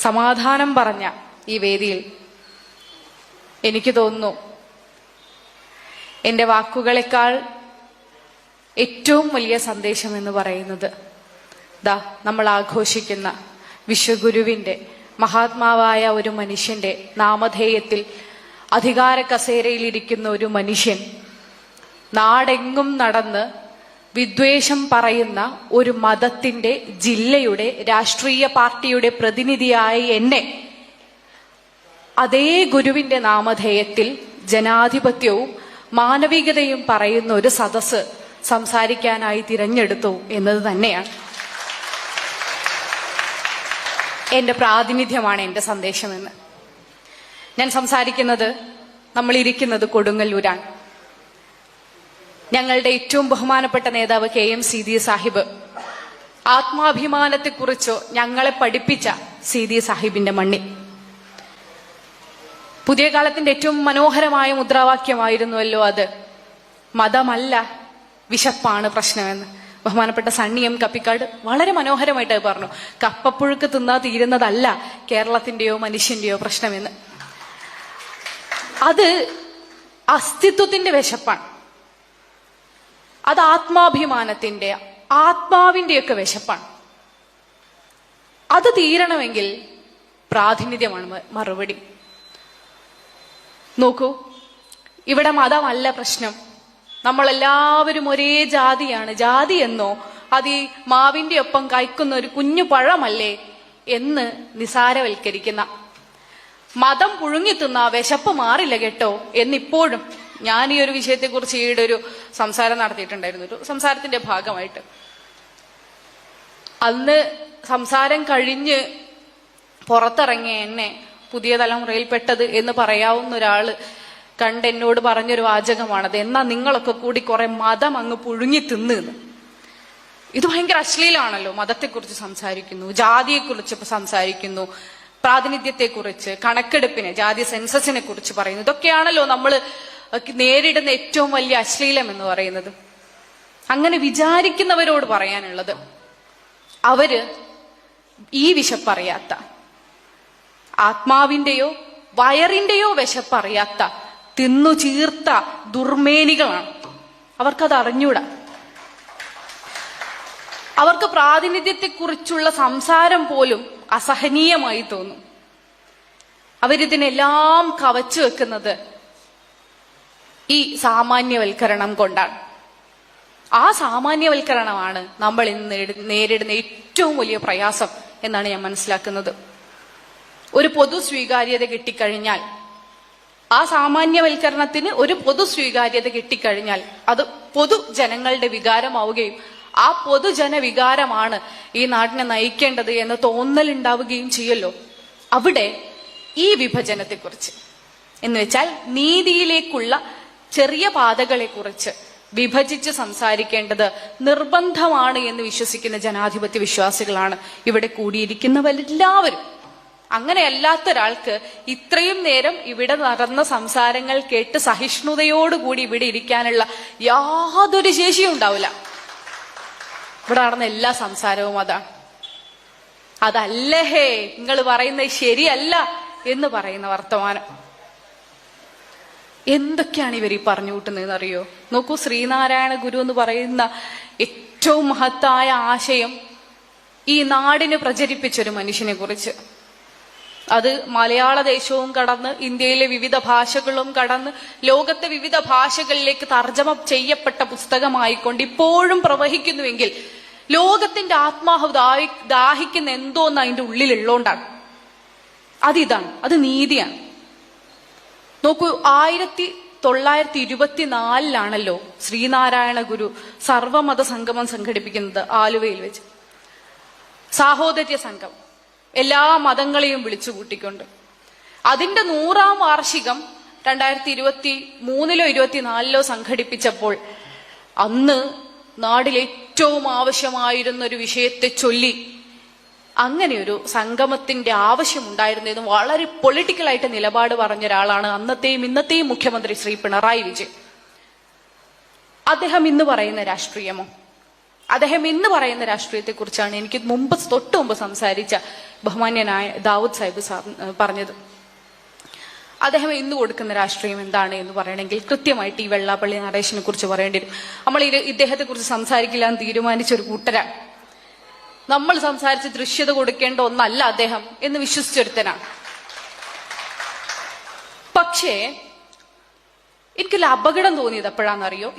സമാധാനം പറഞ്ഞ ഈ വേദിയിൽ എനിക്ക് തോന്നുന്നു എൻ്റെ വാക്കുകളെക്കാൾ ഏറ്റവും വലിയ സന്ദേശം എന്ന് പറയുന്നത് നമ്മൾ ആഘോഷിക്കുന്ന വിശ്വഗുരുവിൻ്റെ മഹാത്മാവായ ഒരു മനുഷ്യന്റെ നാമധേയത്തിൽ അധികാര കസേരയിലിരിക്കുന്ന ഒരു മനുഷ്യൻ നാടെങ്ങും നടന്ന് വിദ്വേഷം പറയുന്ന ഒരു മതത്തിന്റെ ജില്ലയുടെ രാഷ്ട്രീയ പാർട്ടിയുടെ പ്രതിനിധിയായ എന്നെ അതേ ഗുരുവിന്റെ നാമധേയത്തിൽ ജനാധിപത്യവും മാനവികതയും പറയുന്ന ഒരു സദസ്സ് സംസാരിക്കാനായി തിരഞ്ഞെടുത്തു എന്നത് തന്നെയാണ് എന്റെ പ്രാതിനിധ്യമാണ് എന്റെ സന്ദേശമെന്ന്. ഞാൻ സംസാരിക്കുന്നത്, നമ്മൾ ഇരിക്കുന്നത് കൊടുങ്ങല്ലൂരാണ്. ഞങ്ങളുടെ ഏറ്റവും ബഹുമാനപ്പെട്ട നേതാവ് KM സീതി സാഹിബ് ആത്മാഭിമാനത്തെക്കുറിച്ചോ ഞങ്ങളെ പഠിപ്പിച്ച സീതി സാഹിബിന്റെ മണ്ണിൽ പുതിയ കാലത്തിന്റെ ഏറ്റവും മനോഹരമായ മുദ്രാവാക്യമായിരുന്നുവല്ലോ അത്. മതമല്ല വിശപ്പാണ് പ്രശ്നമെന്ന് ബഹുമാനപ്പെട്ട സണ്ണി M കപ്പിക്കാട് വളരെ മനോഹരമായിട്ട് പറഞ്ഞു. കപ്പപ്പുഴുക്ക് തിന്നാ തീരുന്നതല്ല കേരളത്തിന്റെയോ മനുഷ്യന്റെയോ പ്രശ്നമെന്ന്. അത് അസ്തിത്വത്തിന്റെ വിശപ്പാണ്. അത് ആത്മാഭിമാനത്തിന്റെ ആത്മാവിന്റെയൊക്കെ വിശപ്പാണ്. അത് തീരണമെങ്കിൽ പ്രാതിനിധ്യമാണ് മറുപടി. നോക്കൂ, ഇവിടെ മതമല്ല പ്രശ്നം. നമ്മളെല്ലാവരും ഒരേ ജാതിയാണ്. ജാതി എന്നോ അത് ഈ മാവിന്റെ ഒപ്പം കായ്ക്കുന്ന ഒരു കുഞ്ഞു പഴമല്ലേ എന്ന് നിസാരവൽക്കരിക്കുന്ന, മതം പുഴുങ്ങിത്തുന്ന വിശപ്പ് മാറില്ല കേട്ടോ എന്നിപ്പോഴും ഞാൻ ഈ ഒരു വിഷയത്തെക്കുറിച്ച് ഈയിടെ ഒരു സംസാരം നടത്തിയിട്ടുണ്ടായിരുന്നു, ഒരു സംസാരത്തിന്റെ ഭാഗമായിട്ട്. അന്ന് സംസാരം കഴിഞ്ഞ് പുറത്തിറങ്ങിയ എന്നെ പുതിയ തലമുറയിൽപ്പെട്ടത് എന്ന് പറയാവുന്ന ഒരാള് കണ്ട് എന്നോട് പറഞ്ഞൊരു വാചകമാണത്. എന്നാ നിങ്ങളൊക്കെ കൂടി കുറെ മതം അങ്ങ് പുഴുങ്ങി തിന്ന്. ഇത് ഭയങ്കര അശ്ലീലമാണല്ലോ. മതത്തെക്കുറിച്ച് സംസാരിക്കുന്നു, ജാതിയെക്കുറിച്ച് സംസാരിക്കുന്നു, പ്രാതിനിധ്യത്തെക്കുറിച്ച്, കണക്കെടുപ്പിനെ, ജാതി സെൻസസിനെ കുറിച്ച് പറയുന്നു. ഇതൊക്കെയാണല്ലോ നമ്മൾ നേരിടുന്ന ഏറ്റവും വലിയ അശ്ലീലം എന്ന് പറയുന്നത്. അങ്ങനെ വിചാരിക്കുന്നവരോട് പറയാനുള്ളത്, അവര് ഈ വിശപ്പറിയാത്ത, ആത്മാവിന്റെയോ വയറിന്റെയോ വിശപ്പറിയാത്ത തിന്നു ചീർത്ത ദുർമേനികളാണ്. അവർക്കത് അറിഞ്ഞൂടാ. അവർക്ക് പ്രാതിനിധ്യത്തെക്കുറിച്ചുള്ള സംസാരം പോലും അസഹനീയമായി തോന്നും. അവരിതിനെല്ലാം കവച്ചു വെക്കുന്നത് ഈ സാമാന്യവൽക്കരണം കൊണ്ടാണ്. ആ സാമാന്യവൽക്കരണമാണ് നമ്മൾ ഇന്ന് നേരിടുന്ന ഏറ്റവും വലിയ പ്രയാസം എന്നാണ് ഞാൻ മനസ്സിലാക്കുന്നത്. ഒരു പൊതു സ്വീകാര്യത കിട്ടിക്കഴിഞ്ഞാൽ, ആ സാമാന്യവൽക്കരണത്തിന് ഒരു പൊതു സ്വീകാര്യത കിട്ടിക്കഴിഞ്ഞാൽ അത് പൊതുജനങ്ങളുടെ വികാരമാവുകയും ആ പൊതുജന വികാരമാണ് ഈ നാടിനെ നയിക്കേണ്ടത് എന്ന് തോന്നലുണ്ടാവുകയും ചെയ്യല്ലോ. അവിടെ ഈ വിഭജനത്തെക്കുറിച്ച് എന്ന് വെച്ചാൽ നീതിയിലേക്കുള്ള ചെറിയ പാതകളെ കുറിച്ച് വിഭജിച്ച് സംസാരിക്കേണ്ടത് നിർബന്ധമാണ് എന്ന് വിശ്വസിക്കുന്ന ജനാധിപത്യ വിശ്വാസികളാണ് ഇവിടെ കൂടിയിരിക്കുന്നവരെല്ലാവരും. അങ്ങനെയല്ലാത്ത ഒരാൾക്ക് ഇത്രയും നേരം ഇവിടെ നടന്ന സംസാരങ്ങൾ കേട്ട് സഹിഷ്ണുതയോടുകൂടി ഇവിടെ ഇരിക്കാനുള്ള യാതൊരു ശേഷിയും ഉണ്ടാവില്ല. ഇവിടെ നടന്ന എല്ലാ സംസാരവും അതാണ്. അതല്ലേ നിങ്ങൾ പറയുന്നത് ശരിയല്ല എന്ന് പറയുന്ന വർത്തമാനം. എന്തൊക്കെയാണ് ഇവർ ഈ പറഞ്ഞു കൂട്ടുന്നതെന്ന് അറിയോ? നോക്കൂ, ശ്രീനാരായണ ഗുരു എന്ന് പറയുന്ന ഏറ്റവും മഹത്തായ ആശയം ഈ നാടിന് പ്രചരിപ്പിച്ചൊരു മനുഷ്യനെ കുറിച്ച്, അത് മലയാള ദേശവും കടന്ന് ഇന്ത്യയിലെ വിവിധ ഭാഷകളും കടന്ന് ലോകത്തെ വിവിധ ഭാഷകളിലേക്ക് തർജ്ജമ ചെയ്യപ്പെട്ട പുസ്തകമായിക്കൊണ്ട് ഇപ്പോഴും പ്രവഹിക്കുന്നുവെങ്കിൽ ലോകത്തിന്റെ ആത്മാവ് ദാഹിക്കുന്ന എന്തോന്ന് അതിന്റെ ഉള്ളിലുള്ളോണ്ടാണ്. അതിതാണ്, അത് നീതിയാണ്. നോക്കൂ, 1924 ശ്രീനാരായണ ഗുരു സർവമത സംഗമം സംഘടിപ്പിക്കുന്നത് ആലുവയിൽ വെച്ച്. സാഹോദര്യ സംഘം, എല്ലാ മതങ്ങളെയും വിളിച്ചു കൂട്ടിക്കൊണ്ട്. അതിന്റെ 100ാം വാർഷികം 2023 24 സംഘടിപ്പിച്ചപ്പോൾ അന്ന് നാടിൽ ഏറ്റവും ആവശ്യമായിരുന്ന ഒരു വിഷയത്തെ ചൊല്ലി അങ്ങനെ ഒരു സംഗമത്തിന്റെ ആവശ്യമുണ്ടായിരുന്നെന്ന് വളരെ പൊളിറ്റിക്കലായിട്ട് നിലപാട് പറഞ്ഞ ഒരാളാണ് അന്നത്തെയും ഇന്നത്തെയും മുഖ്യമന്ത്രി ശ്രീ പിണറായി വിജയൻ. അദ്ദേഹം ഇന്ന് പറയുന്ന രാഷ്ട്രീയമോ? അദ്ദേഹം ഇന്ന് പറയുന്ന രാഷ്ട്രീയത്തെ കുറിച്ചാണ് എനിക്ക് തൊട്ടു മുമ്പ് സംസാരിച്ച ബഹുമാന്യനായ ദാവൂദ് സാഹിബ് പറഞ്ഞത്. അദ്ദേഹം ഇന്ന് കൊടുക്കുന്ന രാഷ്ട്രീയം എന്താണ് എന്ന് പറയണമെങ്കിൽ കൃത്യമായിട്ട് ഈ വെള്ളാപ്പള്ളി നടേശനെ കുറിച്ച് പറയേണ്ടി വരും. നമ്മൾ ഇദ്ദേഹത്തെ കുറിച്ച് സംസാരിക്കില്ല എന്ന് തീരുമാനിച്ച ഒരു കൂട്ടരാണ്. നമ്മൾ സംസാരിച്ച് ദൃശ്യത കൊടുക്കേണ്ട ഒന്നല്ല അദ്ദേഹം എന്ന് വിശ്വസിച്ചൊരുത്തനാണ്. പക്ഷേ എനിക്കൊരു അപകടം തോന്നിയത് എപ്പോഴാണെന്നറിയോ?